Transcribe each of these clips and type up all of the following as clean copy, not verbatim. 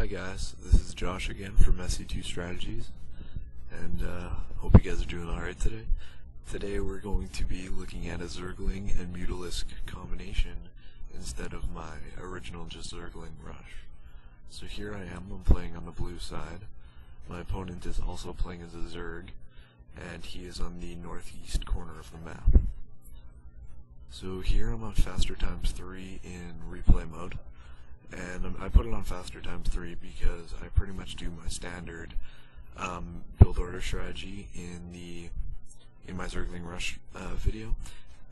Hi guys, this is Josh again from SC2 Strategies, and hope you guys are doing alright today. Today we're going to be looking at a Zergling and Mutalisk combination instead of my original just Zergling rush. So here I am, I'm playing on the blue side. My opponent is also playing as a Zerg, and he is on the northeast corner of the map. So here I'm on faster times 3 in replay mode. And I put it on faster times 3 because I pretty much do my standard build order strategy in my Zergling Rush video,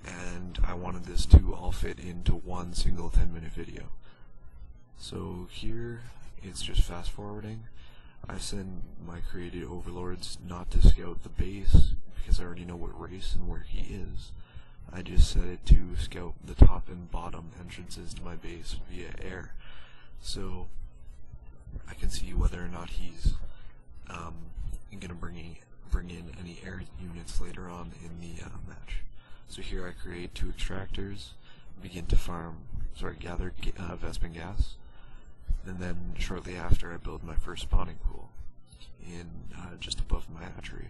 and I wanted this to all fit into one single 10-minute video. So here it's just fast forwarding. I send my created overlords not to scout the base because I already know what race and where he is. I just set it to scout the top and bottom entrances to my base via air, so I can see whether or not he's going to bring in any air units later on in the match. So here I create 2 extractors, begin to gather Vespin gas, and then shortly after I build my first spawning pool in just above my hatchery.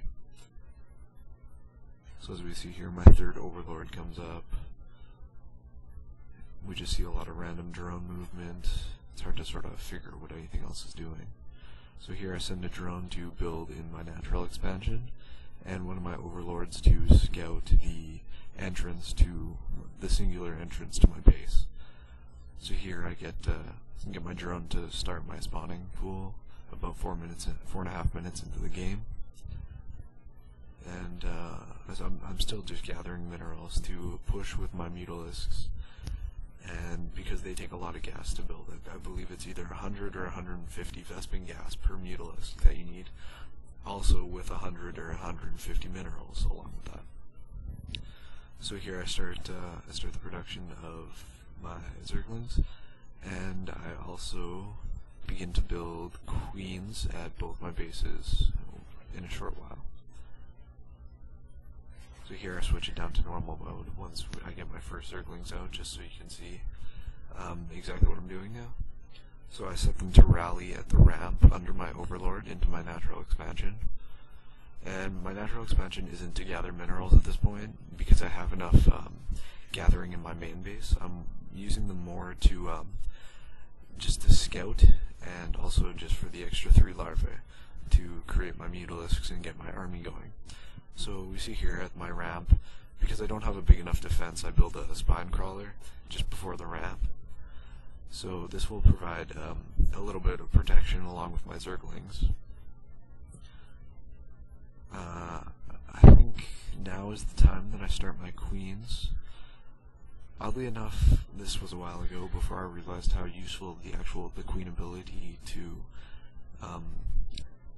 So as we see here, my third overlord comes up. We just see a lot of random drone movement. It's hard to sort of figure what anything else is doing. So here I send a drone to build in my natural expansion, and one of my overlords to scout the entrance to the singular entrance to my base. So here I get my drone to start my spawning pool about 4.5 minutes into the game. And as I'm still just gathering minerals to push with my Mutalisks, and because they take a lot of gas to build it, I believe it's either 100 or 150 Vespin gas per Mutalisk that you need, also with 100 or 150 minerals along with that. So here I start the production of my Zerglings, and I also begin to build queens at both my bases in a short while. So here I switch it down to normal mode once I get my first Zerglings out, just so you can see exactly what I'm doing now. So I set them to rally at the ramp under my overlord into my natural expansion. And my natural expansion isn't to gather minerals at this point, because I have enough gathering in my main base. I'm using them more to just to scout, and also just for the extra 3 larvae to create my Mutalisks and get my army going. So we see here at my ramp, because I don't have a big enough defense, I build a spine crawler just before the ramp. So this will provide a little bit of protection along with my Zerglings. I think now is the time that I start my queens. Oddly enough, this was a while ago before I realized how useful the queen ability to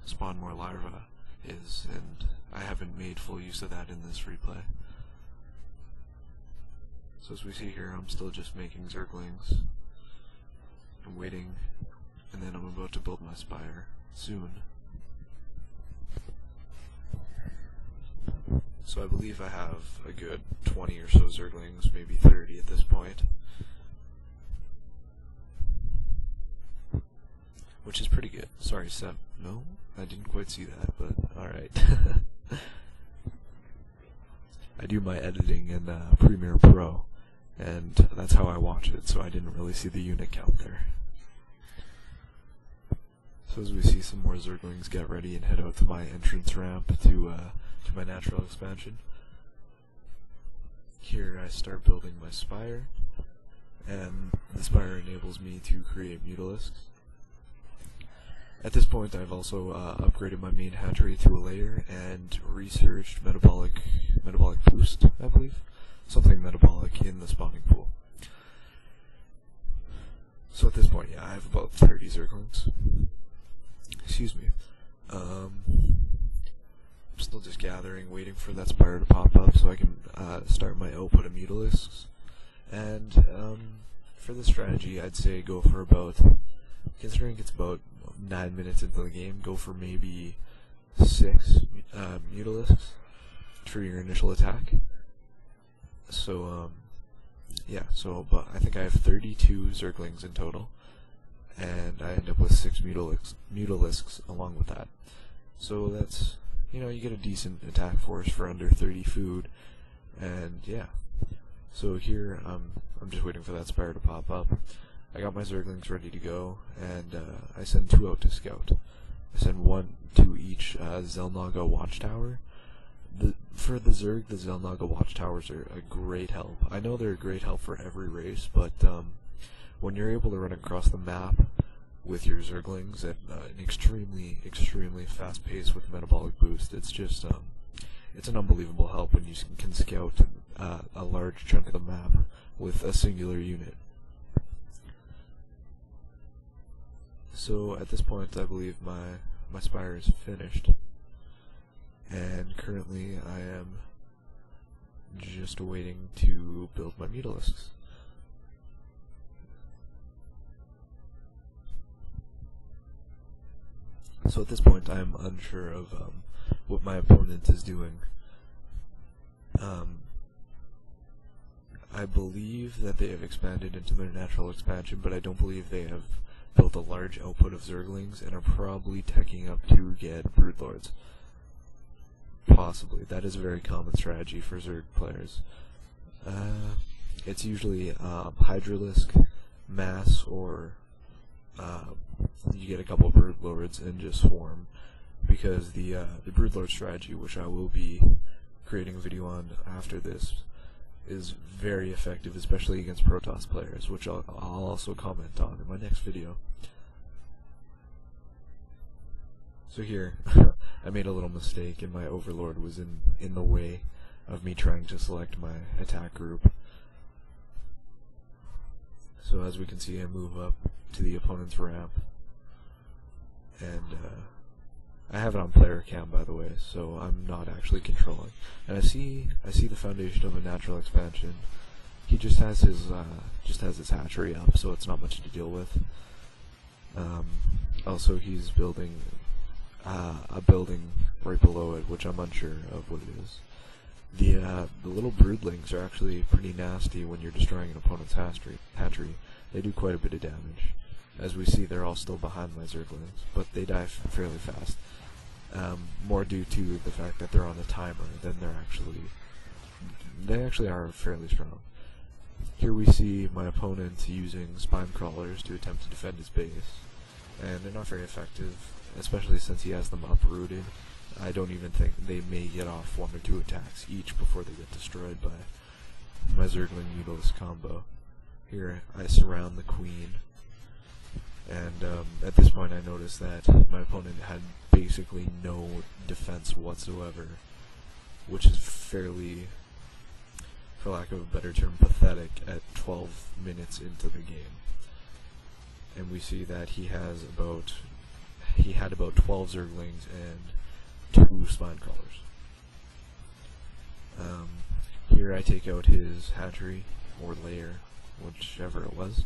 spawn more larvae is, and I haven't made full use of that in this replay. So as we see here, I'm still just making Zerglings. I'm waiting, and then I'm about to build my spire soon. So I believe I have a good 20 or so Zerglings, maybe 30 at this point. Which is pretty good. Sorry, Seb. No? I didn't quite see that, but alright. I do my editing in Premiere Pro, and that's how I watch it, so I didn't really see the unit count there. So as we see some more Zerglings get ready and head out to my entrance ramp to my natural expansion. Here I start building my spire, and the spire enables me to create Mutalisks. At this point, I've also upgraded my main hatchery to a layer and researched metabolic boost, I believe. Something metabolic in the spawning pool. So at this point, yeah, I have about 30 Zerglings. Excuse me. I'm still just gathering, waiting for that spire to pop up so I can start my output of Mutalisks. And for this strategy, I'd say go for about, considering it's about 9 minutes into the game, go for maybe 6 Mutalisks for your initial attack. So, yeah, but I think I have 32 Zerglings in total, and I end up with 6 Mutalisks along with that. So that's, you know, you get a decent attack force for under 30 food, and yeah. So here, I'm just waiting for that spire to pop up. I got my Zerglings ready to go, and I send 2 out to scout. I send 1 to each Zelnaga watchtower. For the Zerg, the Zelnaga watchtowers are a great help. I know they're a great help for every race, but when you're able to run across the map with your Zerglings at an extremely fast pace with metabolic boost, it's just it's an unbelievable help when you can scout a large chunk of the map with a singular unit. So at this point, I believe my spire is finished, and currently I am just waiting to build my Mutalisks. So at this point, I am unsure of what my opponent is doing. I believe that they have expanded into their natural expansion, but I don't believe they have built a large output of Zerglings and are probably teching up to get Broodlords. Possibly. That is a very common strategy for Zerg players. It's usually Hydralisk, Mass, or you get a couple Broodlords and just swarm, because the Broodlord strategy, which I will be creating a video on after this, is very effective, especially against Protoss players, which I'll also comment on in my next video. So here, I made a little mistake, and my Overlord was in the way of me trying to select my attack group. So as we can see, I move up to the opponent's ramp, and I have it on player cam, by the way, so I'm not actually controlling. And I see the foundation of a natural expansion. He just has his hatchery up, so it's not much to deal with. Also, he's building a building right below it, which I'm unsure of what it is. The little broodlings are actually pretty nasty when you're destroying an opponent's hatchery. They do quite a bit of damage. As we see, they're all still behind my Zerglings, but they die fairly fast. More due to the fact that they're on a timer than they actually are fairly strong. Here we see my opponent using spine crawlers to attempt to defend his base, and they're not very effective, especially since he has them uprooted. I don't even think they may get off 1 or 2 attacks each before they get destroyed by my Zergling Mutalisk combo. Here I surround the queen, and at this point I noticed that my opponent had basically no defense whatsoever, which is fairly, for lack of a better term, pathetic at 12 minutes into the game. And we see that he had about 12 Zerglings and 2 spine crawlers. Here I take out his hatchery, or lair, whichever it was,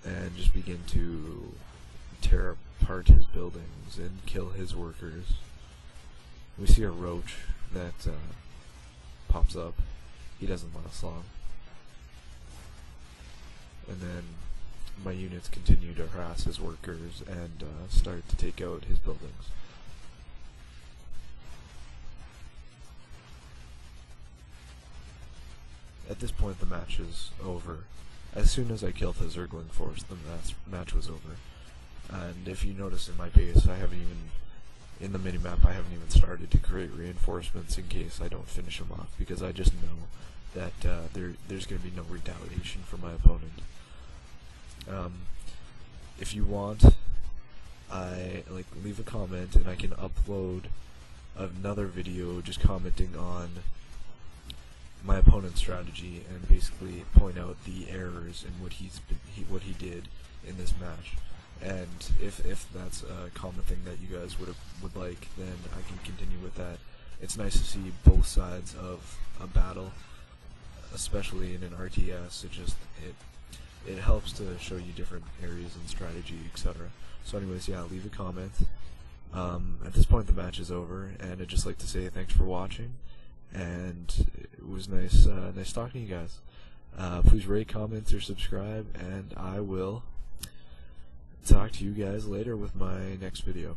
and just begin to tear apart his buildings and kill his workers. We see a roach that pops up. He doesn't last long. And then my units continue to harass his workers and start to take out his buildings. At this point the match is over. As soon as I killed the Zergling force, the match was over. And if you notice in my base, in the minimap, I haven't even started to create reinforcements in case I don't finish them off, because I just know that there's going to be no retaliation from my opponent. If you want, leave a comment and I can upload another video just commenting on my opponent's strategy and basically point out the errors in what he did in this match. And if that's a common thing that you guys would like, then I can continue with that. It's nice to see both sides of a battle, especially in an RTS. It helps to show you different areas and strategy, etc. So anyways, yeah, leave a comment. At this point the match is over, and I'd just like to say thanks for watching, and it was nice talking to you guys. Please rate, comment, or subscribe, and I will talk to you guys later with my next video.